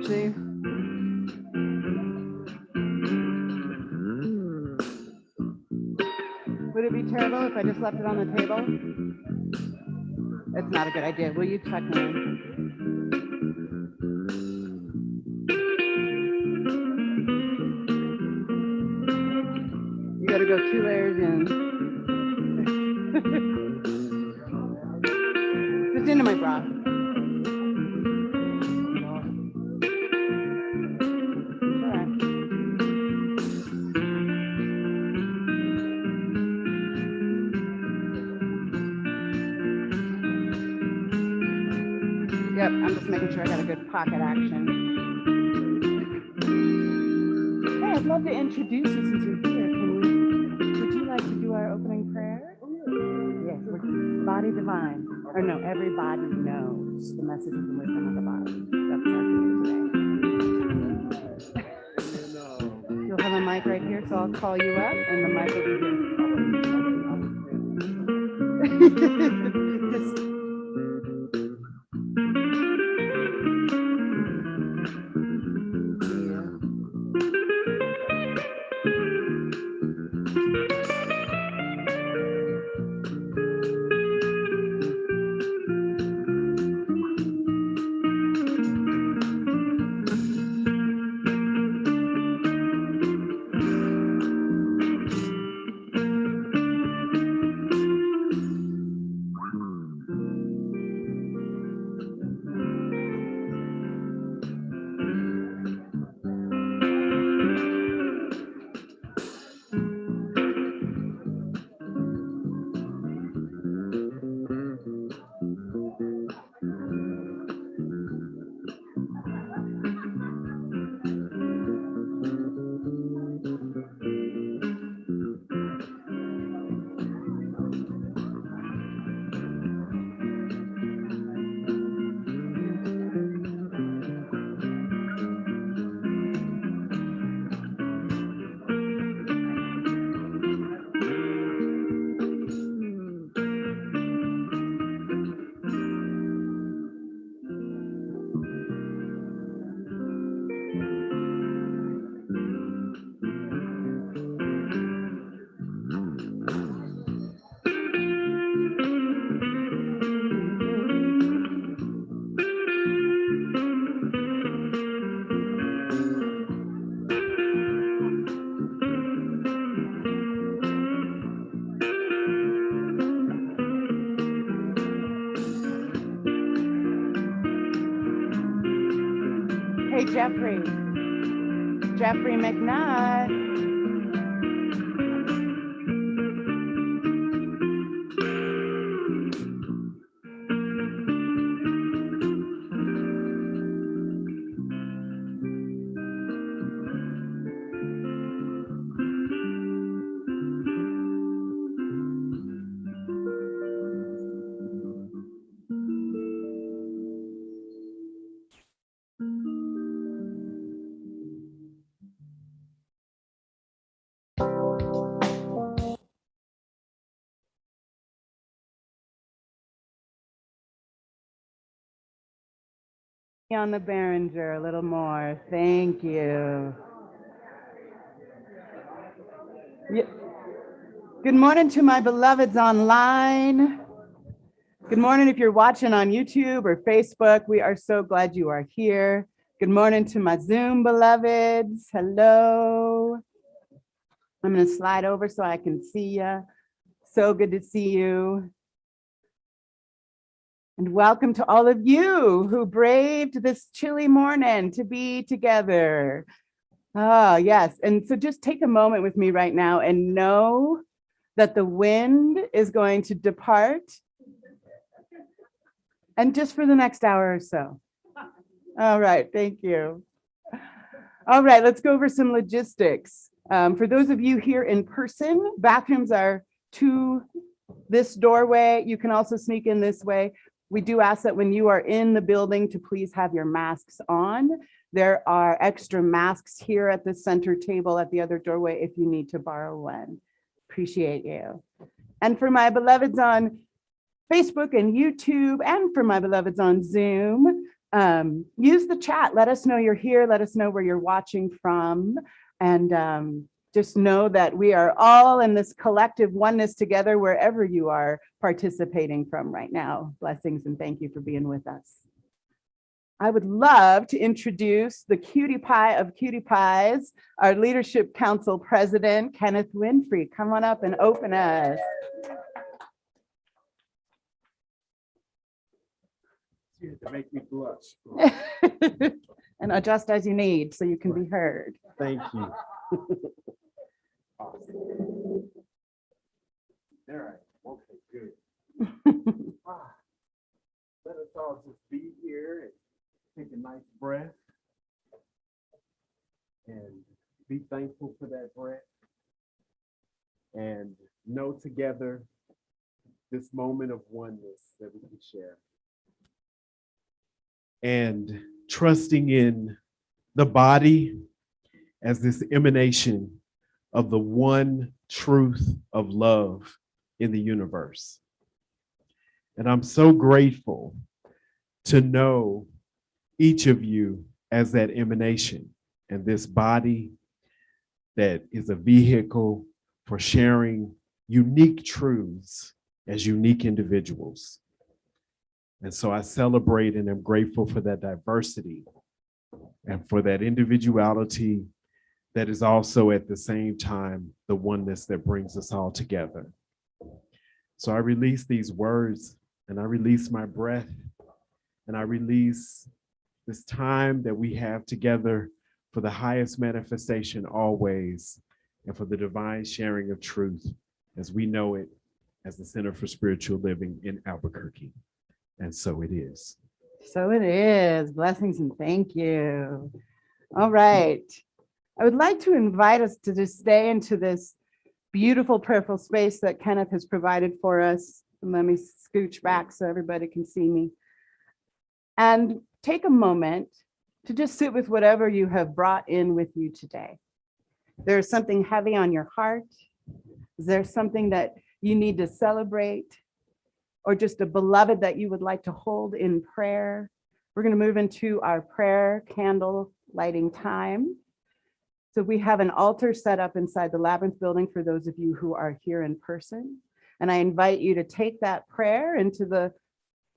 actually. Would it be terrible if I just left it on the table? It's not a good idea. Will you tuck me in? You gotta go 2 layers in. Just into my bra. Yep, I'm just making sure I got a good pocket action. Hey, I'd love to introduce you since you're here. Would you like to do our opening prayer? Yes, body divine. Or no, everybody knows the message of the wisdom of the body. That's our theme today. You'll have a mic right here, so I'll call you up and the mic will be here. Just Jeffrey McNutt. On the Behringer a little more. Thank you. Good morning to my beloveds online. Good morning if you're watching on YouTube or Facebook. We are so glad you are here. Good morning to my Zoom beloveds. Hello. I'm going to slide over so I can see you. So good to see you. And welcome to all of you who braved this chilly morning to be together. Oh, yes. And so just take a moment with me right now and know that the wind is going to depart. And just for the next hour or so. All right. Thank you. All right. Let's go over some logistics. For those of you here in person, bathrooms are to this doorway. You can also sneak in this way. We do ask that when you are in the building to please have your masks on. There are extra masks here at the center table at the other doorway if you need to borrow one. Appreciate you. And for my beloveds on Facebook and YouTube, and for my beloveds on Zoom, use the chat. Let us know you're here. Let us know where you're watching from. And just know that we are all in this collective oneness together wherever you are participating from right now. Blessings and thank you for being with us. I would love to introduce the cutie pie of cutie pies, our Leadership Council President, Kenneth Winfrey. Come on up and open us. To make me blush. And adjust as you need so you can be heard. Thank you. Awesome. All right. Okay, good. Let us all just be here and take a nice breath and be thankful for that breath and know together this moment of oneness that we can share. And trusting in the body as this emanation of the one truth of love in the universe. And I'm so grateful to know each of you as that emanation and this body that is a vehicle for sharing unique truths as unique individuals. And so I celebrate and am grateful for that diversity and for that individuality that is also at the same time the oneness that brings us all together. So I release these words and I release my breath and I release this time that we have together for the highest manifestation always and for the divine sharing of truth as we know it as the Center for Spiritual Living in Albuquerque. And so it is. So it is. Blessings and thank you. All right. I would like to invite us to just stay into this beautiful prayerful space that Kenneth has provided for us. And let me scooch back so everybody can see me. And take a moment to just sit with whatever you have brought in with you today. There's something heavy on your heart. Is there something that you need to celebrate? Or just a beloved that you would like to hold in prayer? We're going to move into our prayer candle lighting time. So we have an altar set up inside the Labyrinth building for those of you who are here in person. And I invite you to take that prayer into the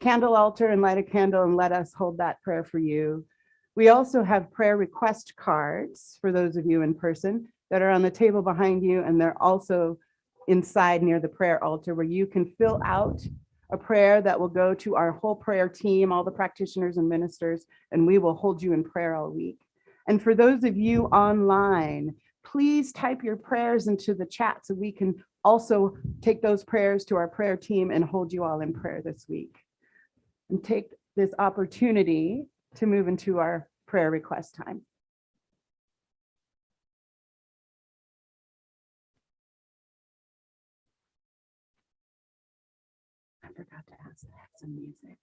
candle altar and light a candle and let us hold that prayer for you. We also have prayer request cards for those of you in person that are on the table behind you. And they're also inside near the prayer altar where you can fill out a prayer that will go to our whole prayer team, all the practitioners and ministers, and we will hold you in prayer all week. And for those of you online, please type your prayers into the chat so we can also take those prayers to our prayer team and hold you all in prayer this week. And take this opportunity to move into our prayer request time. I forgot to ask to have some music.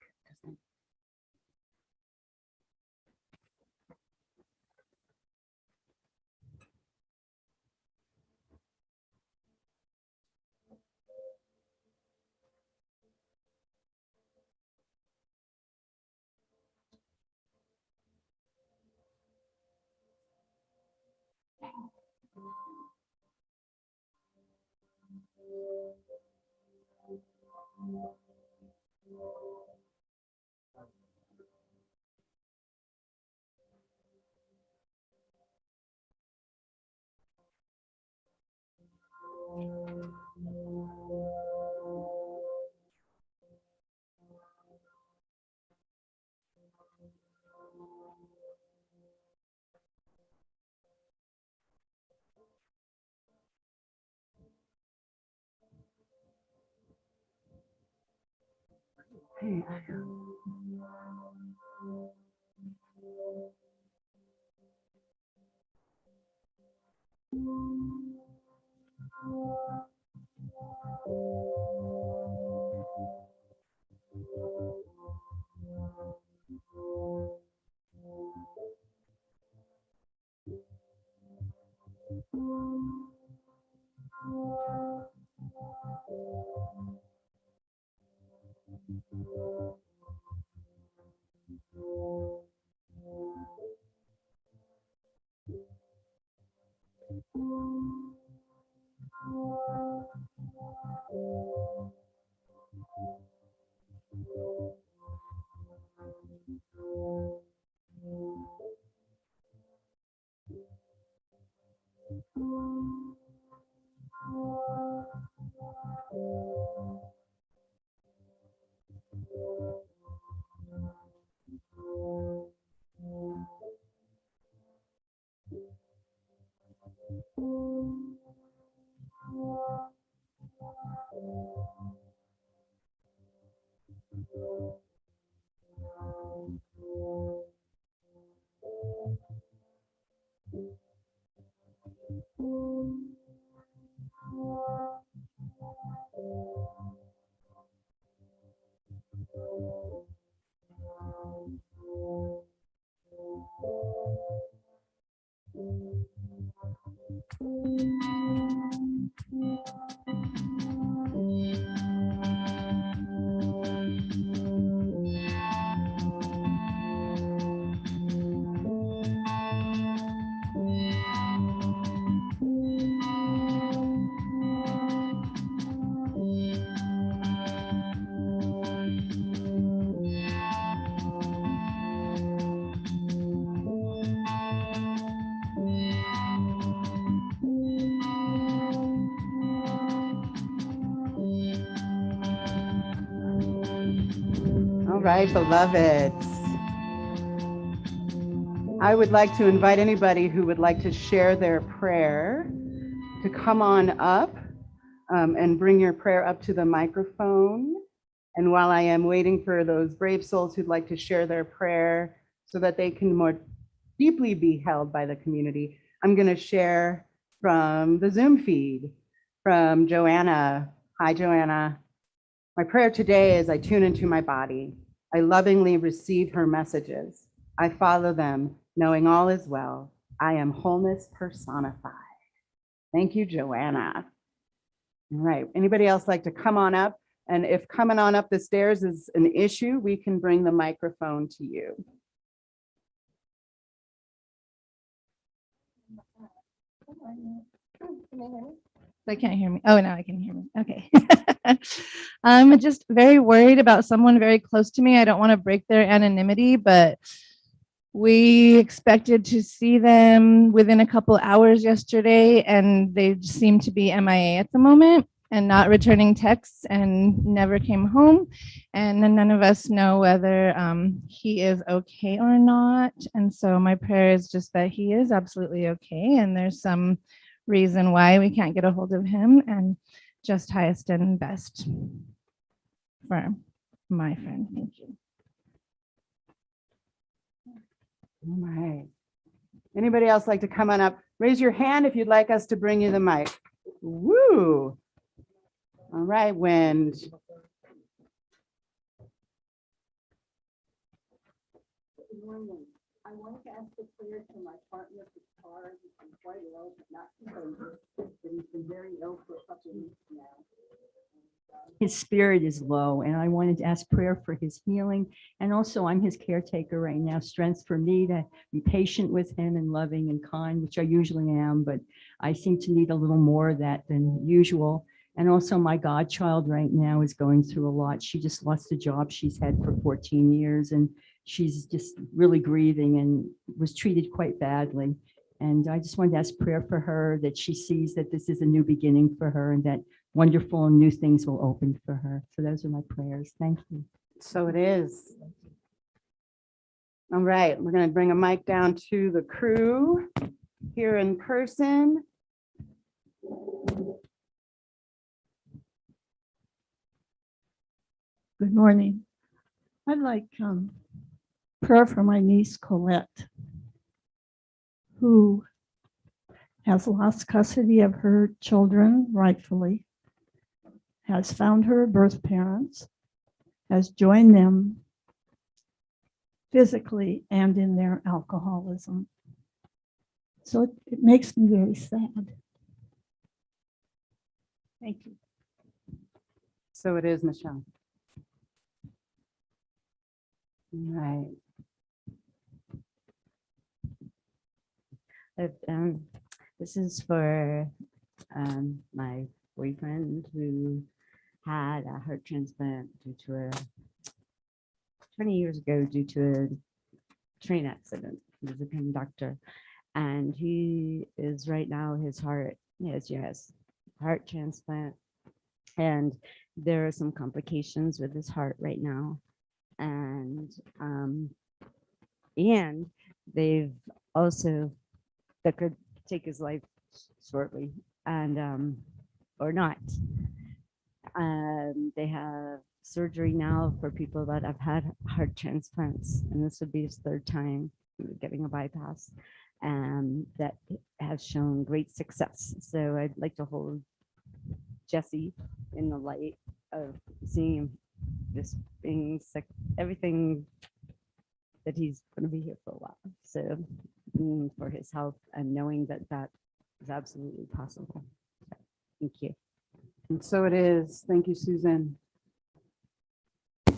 right, beloveds. I would like to invite anybody who would like to share their prayer to come on up and bring your prayer up to the microphone. And while I am waiting for those brave souls who'd like to share their prayer so that they can more deeply be held by the community, I'm going to share from the Zoom feed from Joanna. Hi, Joanna. My prayer today is I tune into my body. I lovingly receive her messages. I follow them, knowing all is well. I am wholeness personified. Thank you, Joanna. All right. Anybody else like to come on up? And if coming on up the stairs is an issue, we can bring the microphone to you. They can't hear me. Oh, now I can hear me. Okay. I'm just very worried about someone very close to me. I don't want to break their anonymity, but we expected to see them within a couple hours yesterday, and they seem to be MIA at the moment and not returning texts and never came home. And then none of us know whether he is okay or not. And so my prayer is just that he is absolutely okay. And there's some reason why we can't get a hold of him, and just highest and best for my friend. Thank you. All right. Anybody else like to come on up? Raise your hand if you'd like us to bring you the mic. Woo. All right, Wind. Good morning. I wanted to ask a prayer to my partner for car. He's been quite ill, but not too dangerous. But he's been very ill for a couple of weeks now. His spirit is low, and I wanted to ask prayer for his healing. And also, I'm his caretaker right now. Strength for me to be patient with him and loving and kind, which I usually am, but I seem to need a little more of that than usual. And also, my godchild right now is going through a lot. She just lost a job she's had for 14 years, and she's just really grieving and was treated quite badly. And I just wanted to ask prayer for her, that she sees that this is a new beginning for her and that wonderful new things will open for her. So those are my prayers. Thank you. So it is. All right, we're going to bring a mic down to the crew here in person. Good morning. I'd like prayer for my niece Colette, who has lost custody of her children rightfully, has found her birth parents, has joined them physically and in their alcoholism. So it makes me very sad. Thank you. So it is, Michelle. All right. This is for my boyfriend who had a heart transplant due to a 20 years ago due to a train accident. He was a conductor, and he is right now his heart heart transplant, and there are some complications with his heart right now, and they've also that could take his life shortly, and or not. They have surgery now for people that have had heart transplants, and this would be his third time getting a bypass, and that has shown great success. So I'd like to hold Jesse in the light of seeing this being sick, everything that he's going to be here for a while. So for his health and knowing that that is absolutely possible. Thank you. And so it is. Thank you, Susan. Is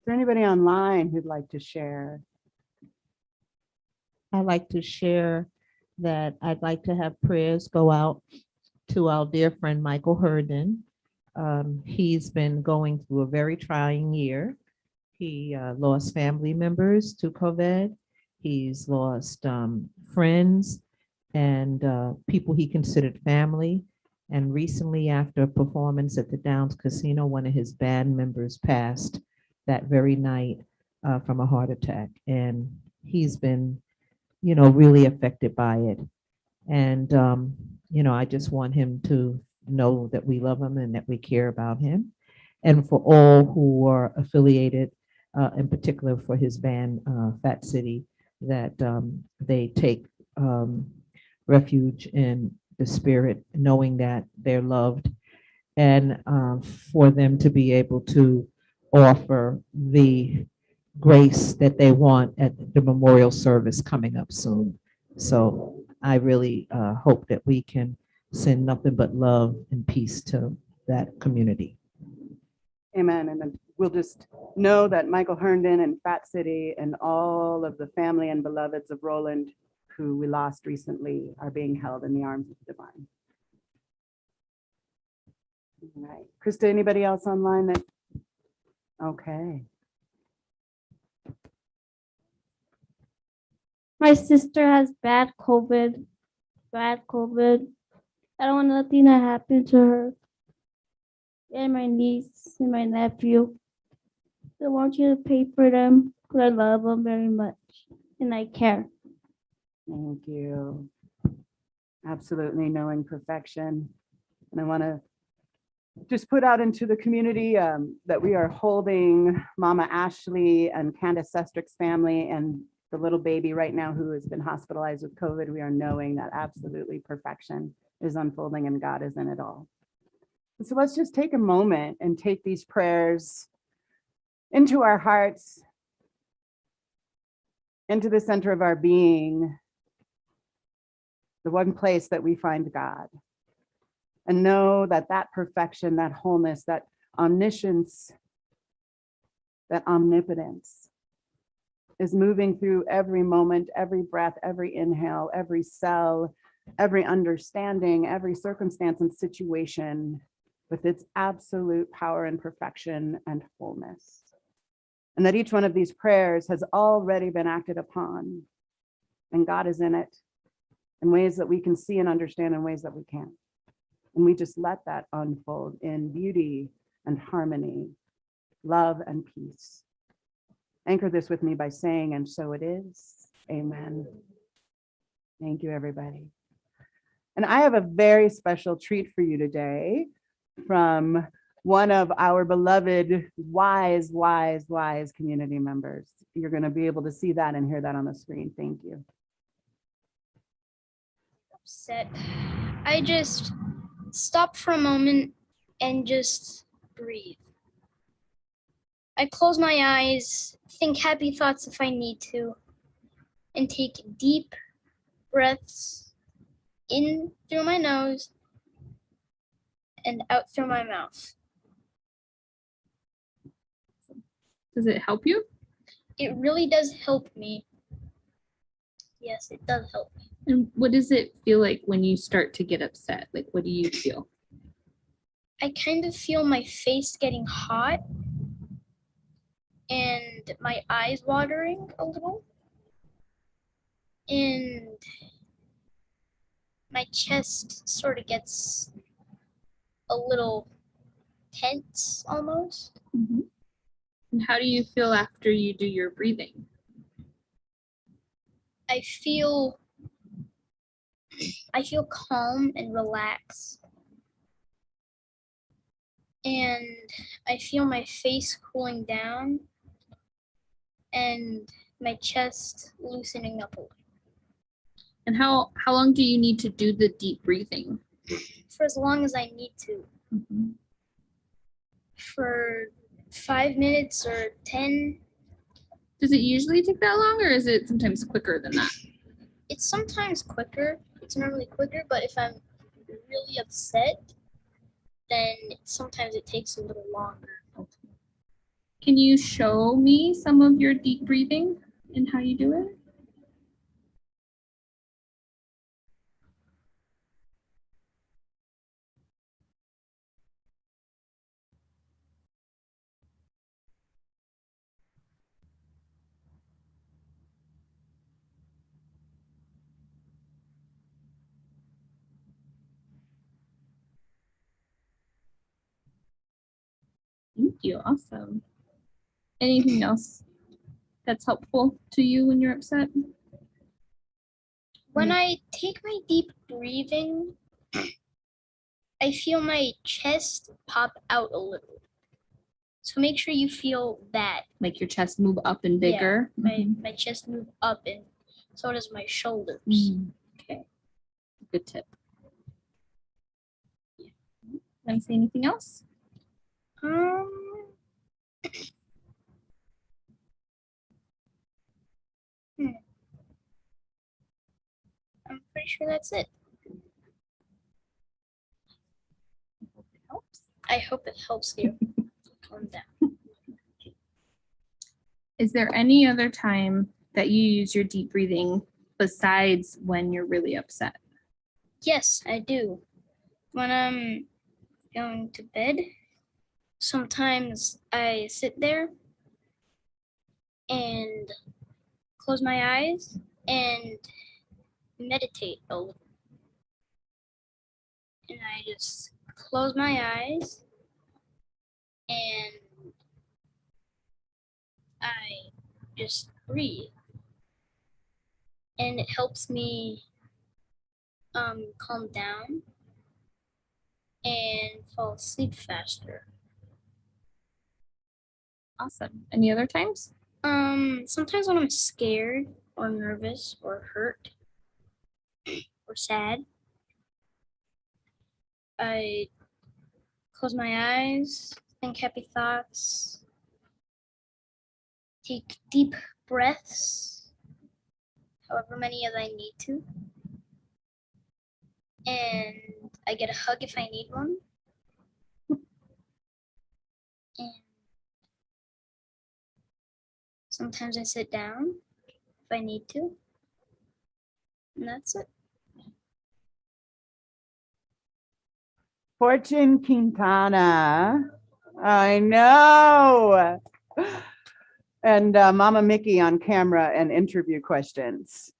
there anybody online who'd like to share? I'd like to share that I'd like to have prayers go out to our dear friend Michael Herndon. He's been going through a very trying year. He lost family members to COVID. He's lost friends and people he considered family. And recently, after a performance at the Downs Casino, one of his band members passed that very night from a heart attack. And he's been, really affected by it. And, I just want him to know that we love him and that we care about him. And for all who are affiliated, in particular for his band, Fat City, that they take refuge in the spirit, knowing that they're loved, and for them to be able to offer the grace that they want at the memorial service coming up soon. So I really hope that we can send nothing but love and peace to that community. Amen. And then we'll just know that Michael Herndon and Fat City and all of the family and beloveds of Roland, who we lost recently, are being held in the arms of the divine. All right. Krista, anybody else online that? Okay. My sister has bad COVID. Bad COVID. I don't want nothing to happen to her. And my niece and my nephew. I want you to pray for them because I love them very much and I care. Thank you. Absolutely knowing perfection. And I want to just put out into the community that we are holding Mama Ashley and Candace Sestrick's family and the little baby right now who has been hospitalized with COVID. We are knowing that absolutely perfection is unfolding and God is in it all. And so let's just take a moment and take these prayers into our hearts, into the center of our being, the one place that we find God. And know that that perfection, that wholeness, that omniscience, that omnipotence is moving through every moment, every breath, every inhale, every cell, every understanding, every circumstance and situation with its absolute power and perfection and wholeness. And that each one of these prayers has already been acted upon, and God is in it in ways that we can see and understand, in ways that we can't. And we just let that unfold in beauty and harmony, love and peace. Anchor this with me by saying, and so it is. Amen. Thank you, everybody. And I have a very special treat for you today from one of our beloved wise community members. You're going to be able to see that and hear that on the screen. Thank you. Upset. I just stop for a moment and just breathe. I close my eyes, think happy thoughts if I need to, and take deep breaths in through my nose and out through my mouth. Does it help you? It really does help me. Yes, it does help me. And what does it feel like when you start to get upset? Like, what do you feel? I kind of feel my face getting hot and my eyes watering a little. And my chest sort of gets a little tense almost. Mm-hmm. And how do you feel after you do your breathing? I feel calm and relaxed. And I feel my face cooling down and my chest loosening up a little. And how long do you need to do the deep breathing? For as long as I need to. Mm-hmm. For 5 minutes or 10. Does it usually take that long, or is it sometimes quicker than that? It's sometimes quicker. It's normally quicker, but if I'm really upset, then sometimes it takes a little longer. Okay. Can you show me some of your deep breathing and how you do it? Thank you. Awesome. Anything else that's helpful to you when you're upset? When I take my deep breathing, I feel my chest pop out a little. So make sure you feel that. Like your chest move up and bigger? My chest move up and so does my shoulders. Okay. Good tip. Want to say anything else? Um, I'm pretty sure that's it. I hope it helps you calm down. Is there any other time that you use your deep breathing besides when you're really upset? Yes, I do. When I'm going to bed, sometimes I sit there and close my eyes and meditate a little. And I just close my eyes and I just breathe. And it helps me calm down and fall asleep faster. Awesome. Any other times? Sometimes when I'm scared or nervous or hurt or sad, I close my eyes, think happy thoughts, take deep breaths, however many as I need to, and I get a hug if I need one. And sometimes I sit down if I need to, and that's it. Fortune Quintana. I know. And Mama Mickey on camera and interview questions.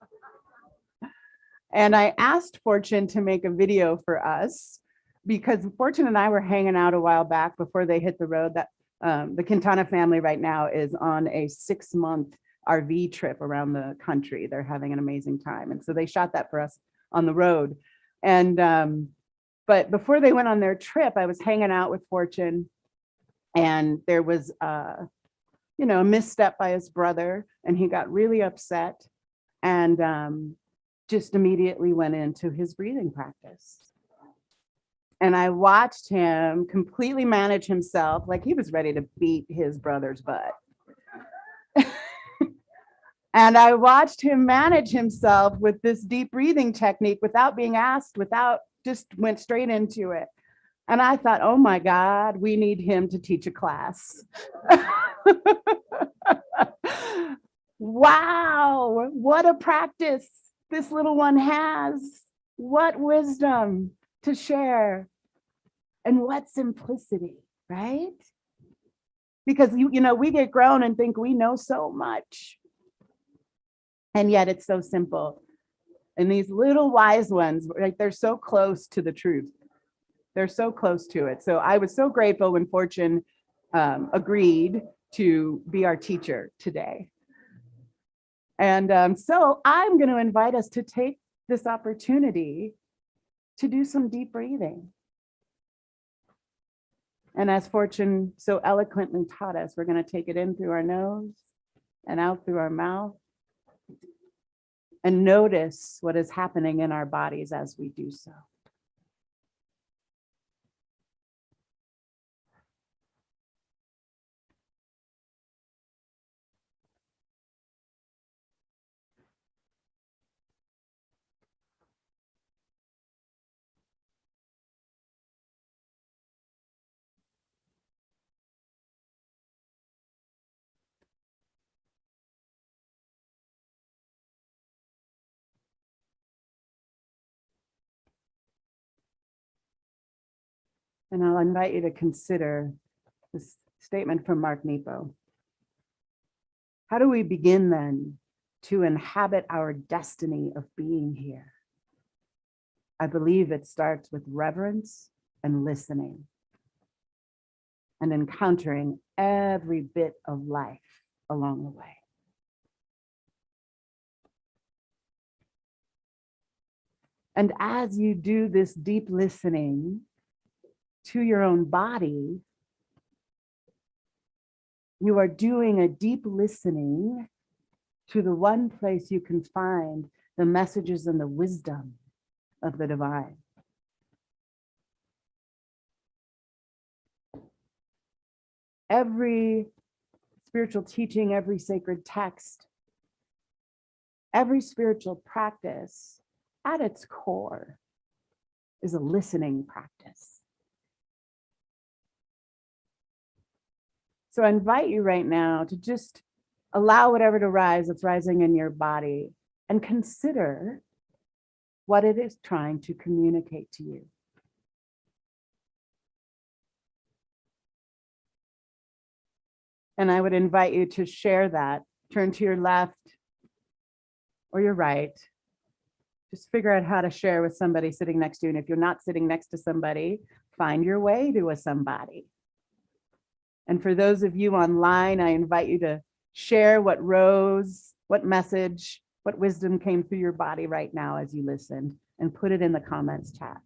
And I asked Fortune to make a video for us because Fortune and I were hanging out a while back before they hit the road. That the Quintana family right now is on a 6-month RV trip around the country. They're having an amazing time. And so they shot that for us on the road. And but before they went on their trip, I was hanging out with Fortune and there was a misstep by his brother and he got really upset and just immediately went into his breathing practice. And I watched him completely manage himself like he was ready to beat his brother's butt. And I watched him manage himself with this deep breathing technique without being asked, just went straight into it. And I thought, oh my God, we need him to teach a class. Wow, what a practice this little one has. What wisdom to share. And what simplicity, right? Because we get grown and think we know so much. And yet it's so simple. And these little wise ones, like they're so close to the truth. They're so close to it. So I was so grateful when Fortune agreed to be our teacher today. And so I'm going to invite us to take this opportunity to do some deep breathing. And as Fortune so eloquently taught us, we're going to take it in through our nose and out through our mouth. And notice what is happening in our bodies as we do so. And I'll invite you to consider this statement from Mark Nepo. How do we begin then to inhabit our destiny of being here? I believe it starts with reverence and listening and encountering every bit of life along the way. And as you do this deep listening to your own body, you are doing a deep listening to the one place you can find the messages and the wisdom of the divine. Every spiritual teaching, every sacred text, every spiritual practice at its core is a listening practice. So I invite you right now to just allow whatever to rise that's rising in your body and consider what it is trying to communicate to you. And I would invite you to share that. Turn to your left or your right. Just figure out how to share with somebody sitting next to you. And if you're not sitting next to somebody, find your way to a somebody. And for those of you online, I invite you to share what rose, what message, what wisdom came through your body right now as you listened, and put it in the comments chat.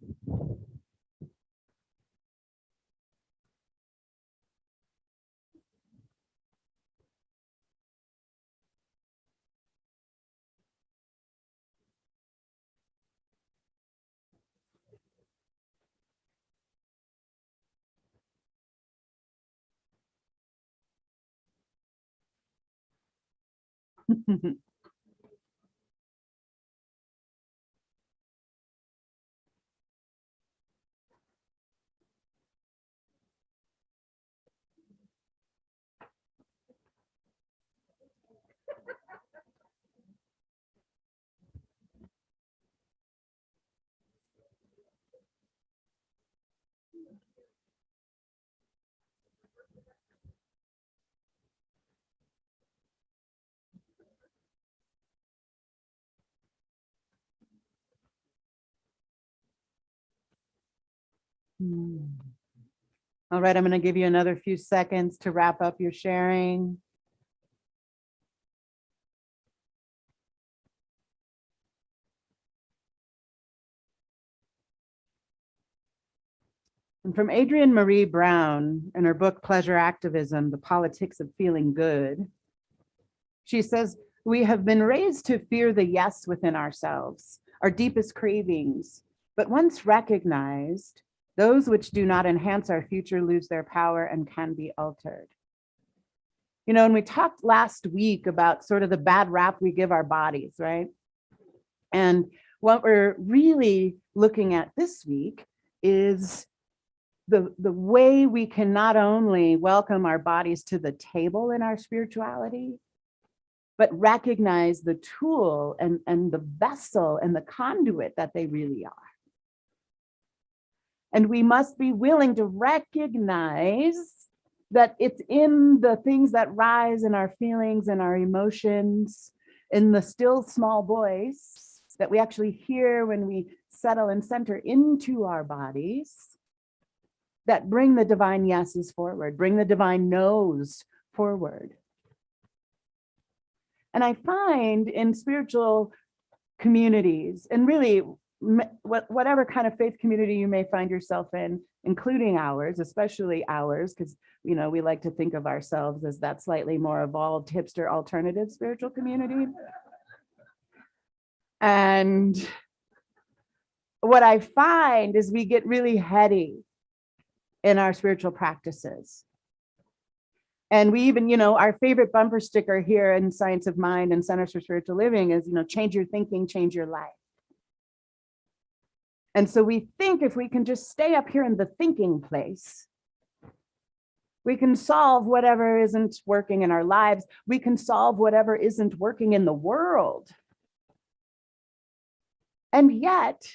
All right, I'm going to give you another few seconds to wrap up your sharing. And from Adrienne Marie Brown in her book, Pleasure Activism, The Politics of Feeling Good, she says, we have been raised to fear the yes within ourselves, our deepest cravings, but once recognized, those which do not enhance our future lose their power and can be altered. You know, and we talked last week about sort of the bad rap we give our bodies, right? And what we're really looking at this week is the way we can not only welcome our bodies to the table in our spirituality, but recognize the tool and the vessel and the conduit that they really are. And we must be willing to recognize that it's in the things that rise in our feelings and our emotions, in the still small voice that we actually hear when we settle and center into our bodies, that bring the divine yeses forward, bring the divine nos forward. And I find in spiritual communities, and really whatever kind of faith community you may find yourself in, including ours, especially ours, because you know we like to think of ourselves as that slightly more evolved, hipster, alternative spiritual community. And what I find is we get really heady in our spiritual practices. And we even, you know, our favorite bumper sticker here in Science of Mind and Centers for Spiritual Living is, you know, change your thinking, change your life. And so we think if we can just stay up here in the thinking place, we can solve whatever isn't working in our lives. We can solve whatever isn't working in the world. And yet,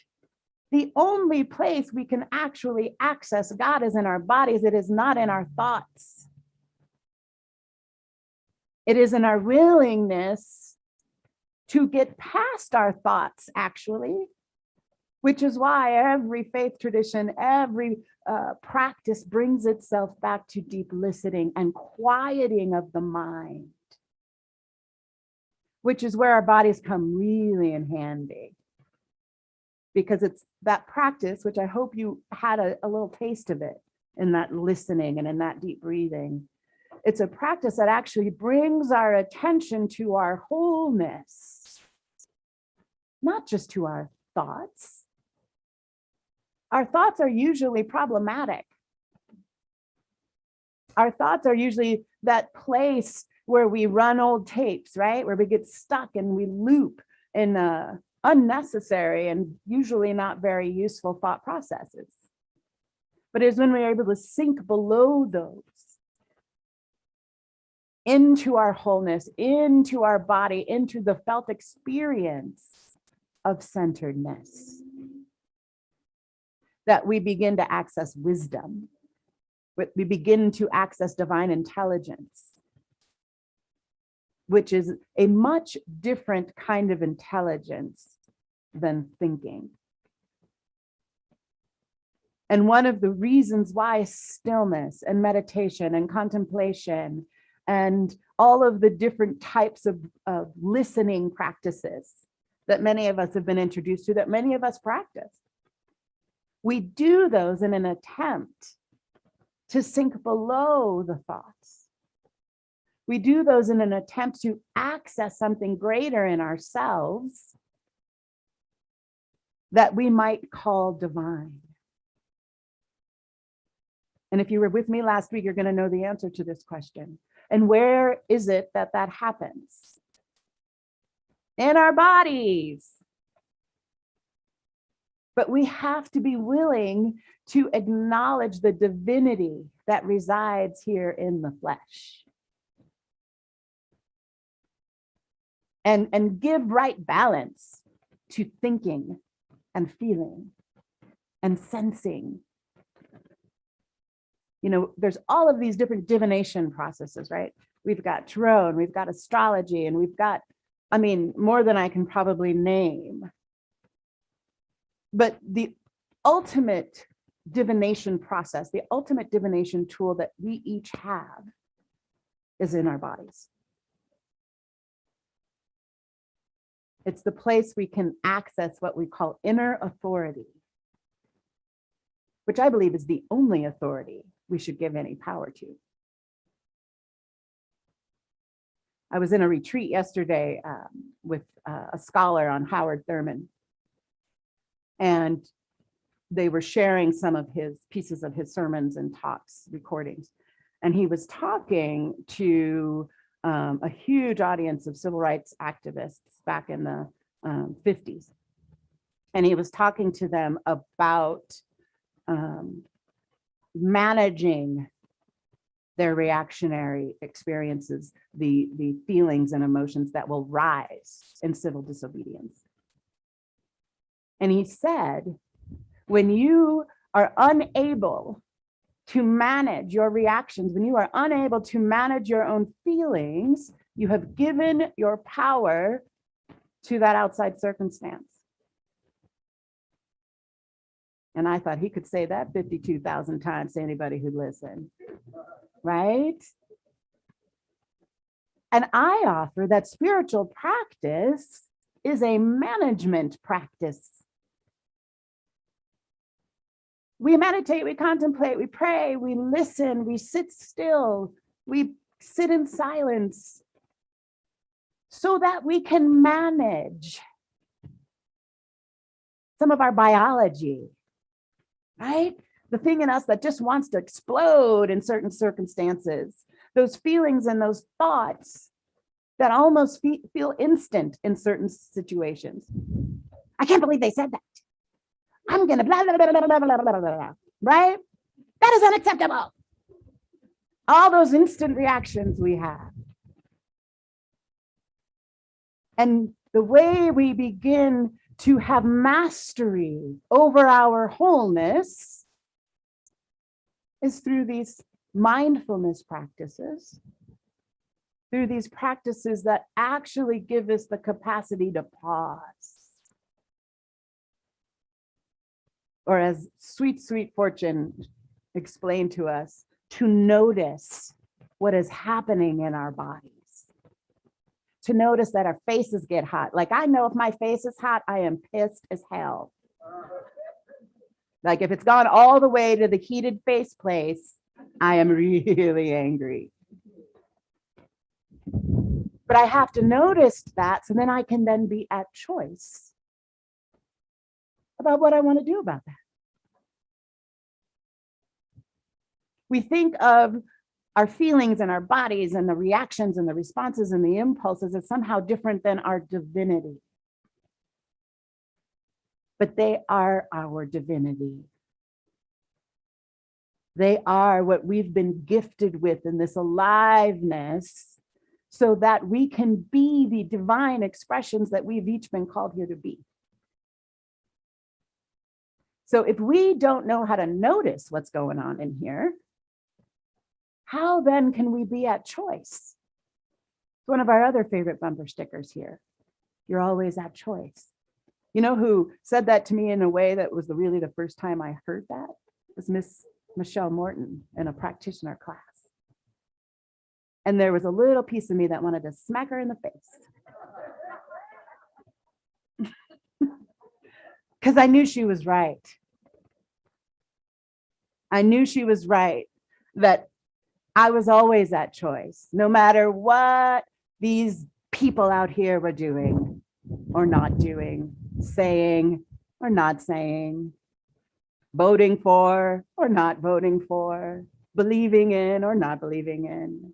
the only place we can actually access God is in our bodies. It is not in our thoughts. It is in our willingness to get past our thoughts, actually, which is why every faith tradition, every practice brings itself back to deep listening and quieting of the mind, which is where our bodies come really in handy. Because it's that practice, which I hope you had a little taste of it in that listening and in that deep breathing. It's a practice that actually brings our attention to our wholeness, not just to our thoughts. Our thoughts are usually problematic. Our thoughts are usually that place where we run old tapes, right? Where we get stuck and we loop in unnecessary and usually not very useful thought processes. But it's when we're able to sink below those into our wholeness, into our body, into the felt experience of centeredness, that we begin to access wisdom. We begin to access divine intelligence, which is a much different kind of intelligence than thinking. And one of the reasons why stillness and meditation and contemplation and all of the different types of listening practices that many of us have been introduced to, that many of us practice, we do those in an attempt to sink below the thoughts. We do those in an attempt to access something greater in ourselves that we might call divine. And if you were with me last week, you're going to know the answer to this question. And where is it that that happens? In our bodies. But we have to be willing to acknowledge the divinity that resides here in the flesh. And give right balance to thinking and feeling and sensing. You know, there's all of these different divination processes, right? We've got tarot and we've got astrology and we've got, I mean, more than I can probably name. But the ultimate divination process, the ultimate divination tool that we each have is in our bodies. It's the place we can access what we call inner authority, which I believe is the only authority we should give any power to. I was in a retreat yesterday with a scholar on Howard Thurman, and they were sharing some of his pieces of his sermons and talks, recordings. And he was talking to a huge audience of civil rights activists back in the 50s. And he was talking to them about managing their reactionary experiences, the feelings and emotions that will rise in civil disobedience. And he said, when you are unable to manage your reactions, when you are unable to manage your own feelings, you have given your power to that outside circumstance. And I thought he could say that 52,000 times to anybody who'd listen, right? And I offer that spiritual practice is a management practice. We meditate, we contemplate, we pray, we listen, we sit still, we sit in silence so that we can manage some of our biology, right? The thing in us that just wants to explode in certain circumstances, those feelings and those thoughts that almost feel instant in certain situations. I can't believe they said that. I'm gonna blah, blah, blah, blah, blah, blah, blah, blah, right? That is unacceptable. All those instant reactions we have. And the way we begin to have mastery over our wholeness is through these mindfulness practices, through these practices that actually give us the capacity to pause or as sweet Fortune explained to us, to notice what is happening in our bodies. To notice that our faces get hot. Like, I know if my face is hot, I am pissed as hell. Like, if it's gone all the way to the heated face place, I am really angry. But I have to notice that, so then I can then be at choice about what I want to do about that. We think of our feelings and our bodies and the reactions and the responses and the impulses as somehow different than our divinity. But they are our divinity. They are what we've been gifted with in this aliveness, so that we can be the divine expressions that we've each been called here to be. So if we don't know how to notice what's going on in here, how then can we be at choice? It's one of our other favorite bumper stickers here. You're always at choice. You know who said that to me in a way that was really the first time I heard that? It was Miss Michelle Morton in a practitioner class. And there was a little piece of me that wanted to smack her in the face. Because I knew she was right. I knew she was right, that I was always at choice, no matter what these people out here were doing or not doing, saying or not saying, voting for or not voting for, believing in or not believing in.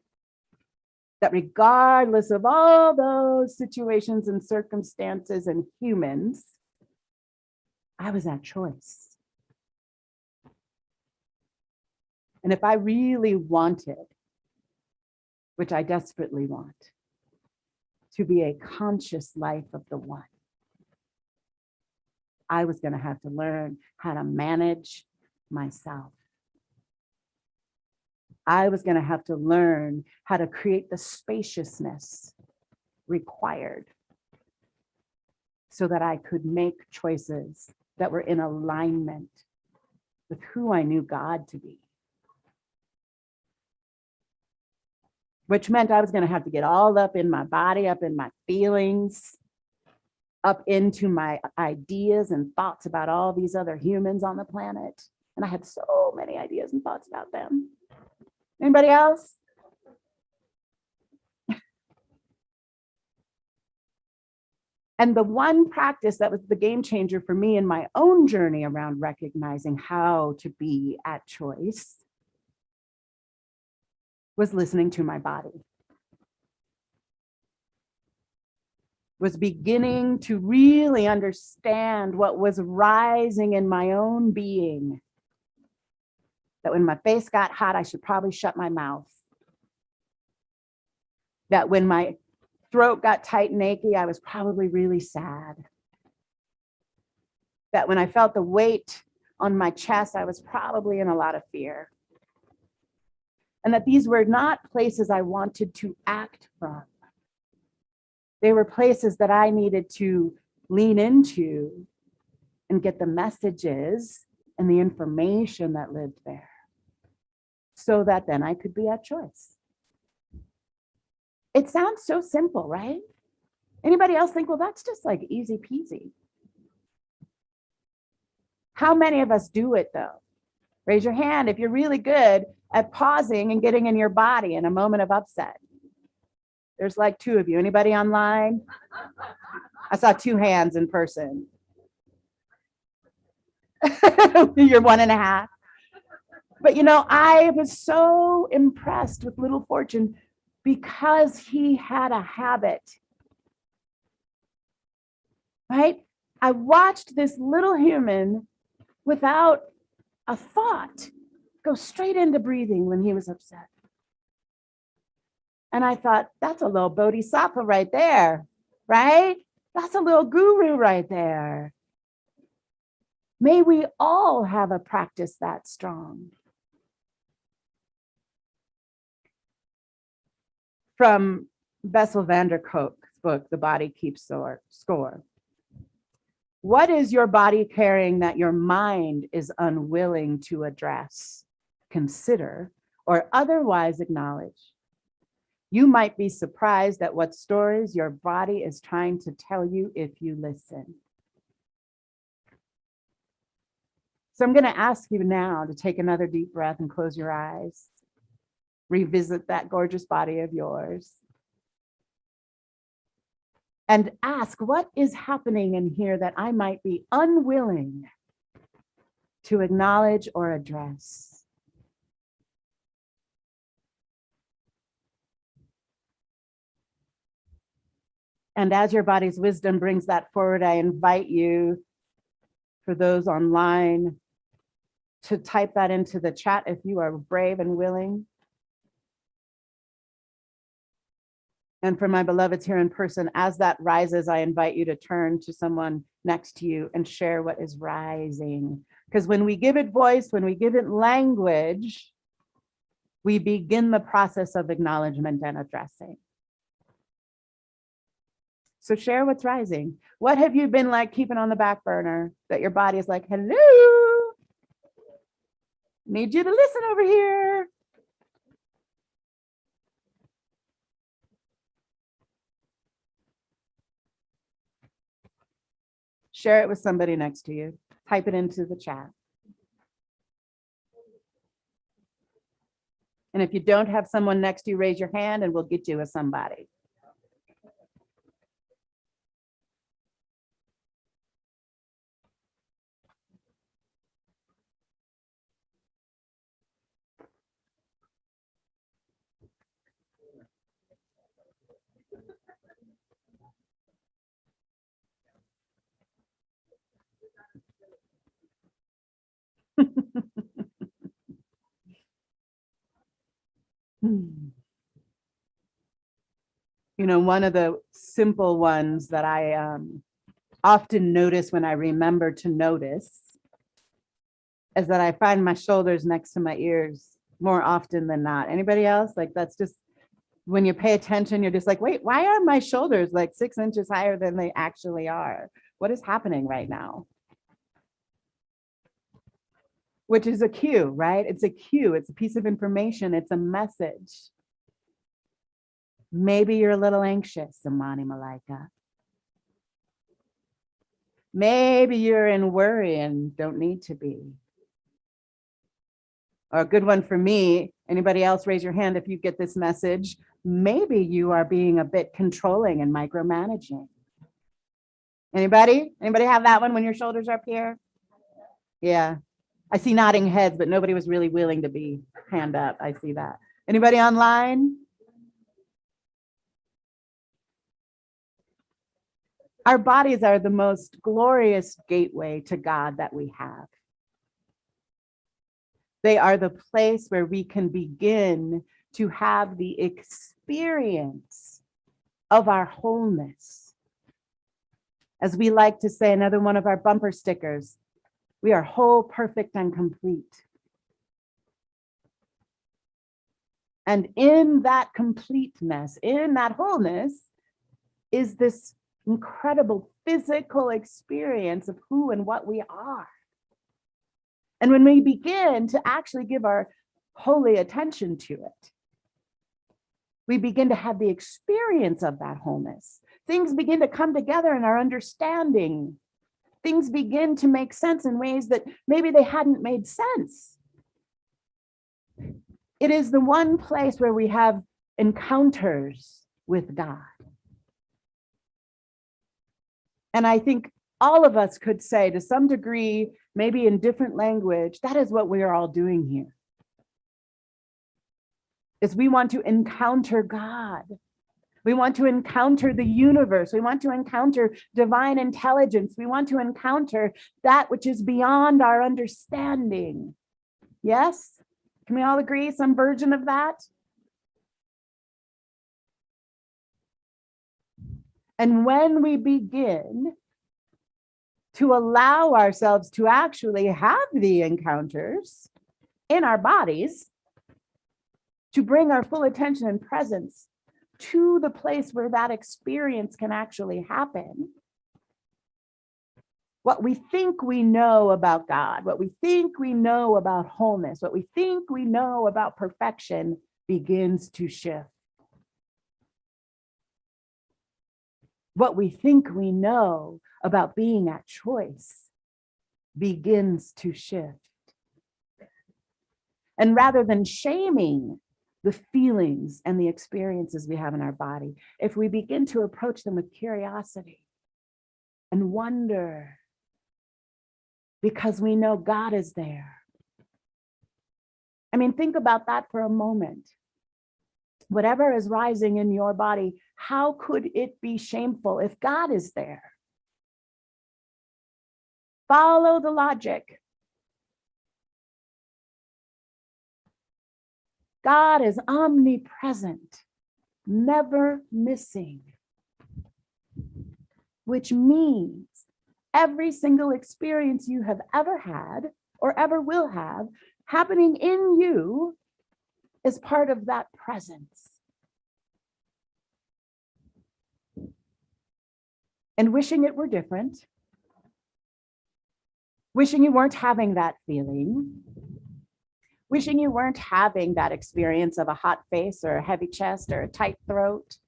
That regardless of all those situations and circumstances and humans, I was at choice. And if I really wanted, which I desperately want, to be a conscious life of the one, I was going to have to learn how to manage myself. I was going to have to learn how to create the spaciousness required so that I could make choices that were in alignment with who I knew God to be. Which meant I was going to have to get all up in my body, up in my feelings, up into my ideas and thoughts about all these other humans on the planet. And I had so many ideas and thoughts about them. Anybody else? And the one practice that was the game changer for me in my own journey around recognizing how to be at choice was listening to my body. Was beginning to really understand what was rising in my own being. That when my face got hot, I should probably shut my mouth. That when my throat got tight and achy, I was probably really sad. That when I felt the weight on my chest, I was probably in a lot of fear. And that these were not places I wanted to act from. They were places that I needed to lean into and get the messages and the information that lived there, so that then I could be at choice. It sounds so simple, right? Anybody else think, well, that's just like easy peasy? How many of us do it though? Raise your hand if you're really good at pausing and getting in your body in a moment of upset. There's like 2 of you. Anybody online? I saw 2 hands in person. You're 1.5. But you know, I was so impressed with Little Fortune because he had a habit. Right? I watched this little human without a thought go straight into breathing when he was upset. And I thought, that's a little bodhisattva right there, right? That's a little guru right there. May we all have a practice that strong. From Bessel van der Kolk's book, The Body Keeps Score. What is your body carrying that your mind is unwilling to address, consider, or otherwise acknowledge? You might be surprised at what stories your body is trying to tell you if you listen. So I'm going to ask you now to take another deep breath and close your eyes. Revisit that gorgeous body of yours. And ask, what is happening in here that I might be unwilling to acknowledge or address? And as your body's wisdom brings that forward, I invite you, for those online, to type that into the chat if you are brave and willing. And for my beloveds here in person, as that rises, I invite you to turn to someone next to you and share what is rising. Because when we give it voice, when we give it language, we begin the process of acknowledgement and addressing. So share what's rising. What have you been like keeping on the back burner that your body is like, hello, need you to listen over here. Share it with somebody next to you. Type it into the chat. And if you don't have someone next to you, raise your hand and we'll get you with somebody. You know, one of the simple ones that I often notice when I remember to notice is that I find my shoulders next to my ears more often than not. Anybody else? Like, that's just, when you pay attention, you're just like, wait, why are my shoulders like 6 inches higher than they actually are? What is happening right now? Which is a cue, right? It's a cue. It's a piece of information. It's a message. Maybe you're a little anxious, Amani Malika. Maybe you're in worry and don't need to be. Or a good one for me, anybody else raise your hand if you get this message. Maybe you are being a bit controlling and micromanaging. Anybody? Anybody have that one when your shoulders are up here? Yeah. I see nodding heads, but nobody was really willing to be hand up. I see that. Anybody online? Our bodies are the most glorious gateway to God that we have. They are the place where we can begin to have the experience of our wholeness. As we like to say, another one of our bumper stickers, we are whole, perfect, and complete. And in that completeness, in that wholeness, is this incredible physical experience of who and what we are. And when we begin to actually give our holy attention to it, we begin to have the experience of that wholeness. Things begin to come together in our understanding. Things begin to make sense in ways that maybe they hadn't made sense. It is the one place where we have encounters with God. And I think all of us could say to some degree, maybe in different language, that is what we are all doing here. Is we want to encounter God. We want to encounter the universe. We want to encounter divine intelligence. We want to encounter that which is beyond our understanding. Yes? Can we all agree some version of that? And when we begin to allow ourselves to actually have the encounters in our bodies, to bring our full attention and presence to the place where that experience can actually happen, What we think we know about God, what we think we know about wholeness, what we think we know about perfection begins to shift. What we think we know about being at choice begins to shift. And rather than shaming the feelings and the experiences we have in our body, if we begin to approach them with curiosity and wonder, because we know God is there. I mean, think about that for a moment. Whatever is rising in your body, how could it be shameful if God is there? Follow the logic. God is omnipresent, never missing, which means every single experience you have ever had or ever will have happening in you is part of that presence. And wishing it were different, wishing you weren't having that feeling, wishing you weren't having that experience of a hot face or a heavy chest or a tight throat,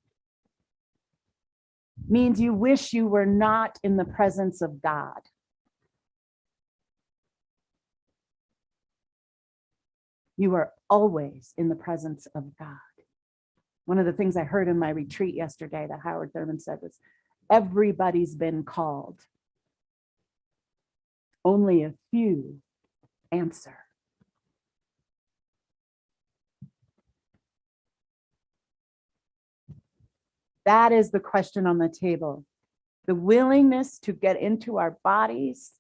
means you wish you were not in the presence of God. You are always in the presence of God. One of the things I heard in my retreat yesterday that Howard Thurman said was, everybody's been called. Only a few answer. That is the question on the table. The willingness to get into our bodies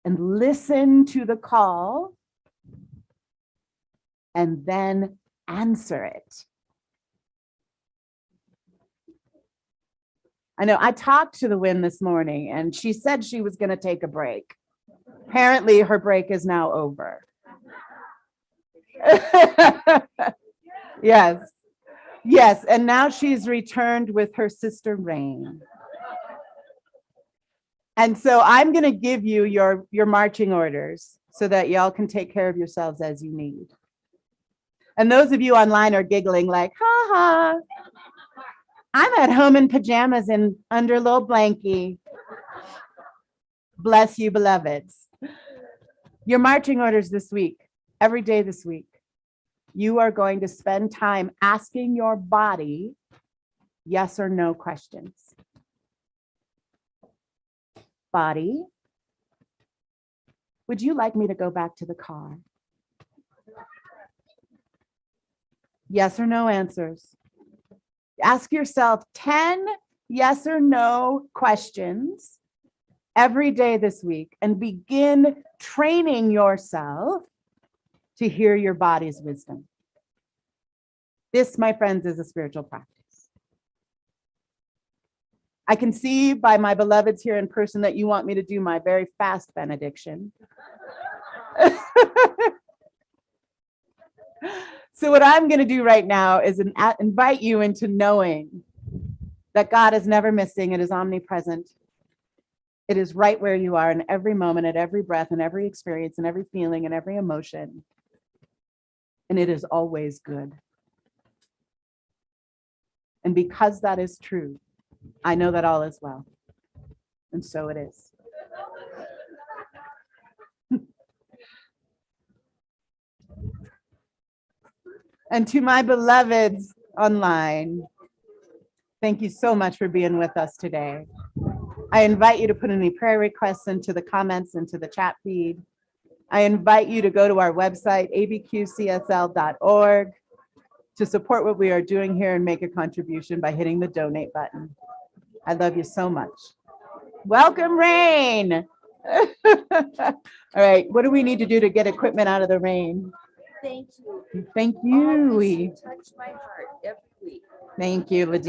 and listen to the call and then answer it. I know I talked to the wind this morning and she said she was going to take a break. Apparently her break is now over. Yes. Yes, and now she's returned with her sister Rain. And so I'm going to give you your marching orders so that y'all can take care of yourselves as you need. And those of you online are giggling like, ha ha, I'm at home in pajamas and under a little blankie. Bless you, beloveds. Your marching orders this week, every day this week. You are going to spend time asking your body yes or no questions. Body, would you like me to go back to the car? Yes or no answers. Ask yourself 10 yes or no questions every day this week and begin training yourself to hear your body's wisdom. This, my friends, is a spiritual practice. I can see by my beloveds here in person that you want me to do my very fast benediction. So what I'm going to do right now is invite you into knowing that God is never missing. It is omnipresent. It is right where you are in every moment, at every breath, and every experience, and every feeling, and every emotion. And it is always good. And because that is true, I know that all is well. And so it is. And to my beloveds online, thank you so much for being with us today. I invite you to put any prayer requests into the comments, into the chat feed. I invite you to go to our website, abqcsl.org, to support what we are doing here and make a contribution by hitting the donate button. I love you so much. Welcome, Rain. All right, what do we need to do to get equipment out of the rain? Thank you. Thank you. You touch my heart every week. Thank you, Lydia.